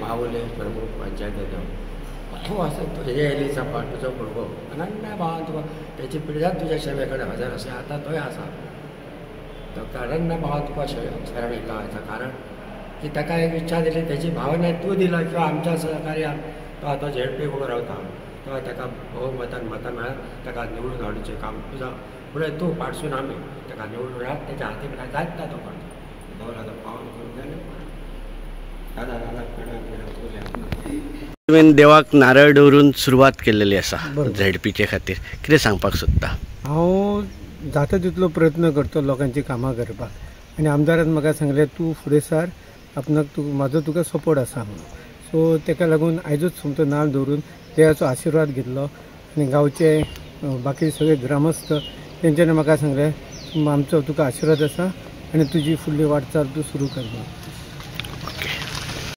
माऊली प्रमुख पंचायत तूं असं तुझे एलीचा पाठ तुजो भुरगो अनन्य भावान तुका तेची पिढ्यात तुज्या सेवेकडे हजर असे आता तोय आसा. तो अनन्य भावान तुका शरण येता कारण की ताका एक इच्छा दिली त्याची भावना तूं दिला किंवा आमच्या सहकार्यान तो आता झेडपी उबो रावता तो ताका बहुमतान मतां मेळत ताका निवडून हाडूचें काम तुझा फुडें तूं पाडसून आमी ताका निवडून हाड तेच्या हातीन काय जाता तो करता दवराचो पावन करून जालें. तुवें देवाक नारळ दवरून सुरवात केलेली आसा झेडपीचे खातीर कितें सांगपाक सोदता? हांव जाता तितलो प्रयत्न करतो लोकांची कामां करपाक आनी आमदारान म्हाका सांगलें तूं फुडें सार आपणाक म्हाजो तुका सपोर्ट आसा म्हणून. सो तेका लागून आयजूच सोमतो नाल्ल दवरून देवाचो आशिर्वाद घेतलो आनी गांवचे बाकी सगळे ग्रामस्थ तेंच्यांनी म्हाका सांगलें आमचो तुका आशिर्वाद आसा आनी तुजी फुडली वाटचाल तूं सुरू कर.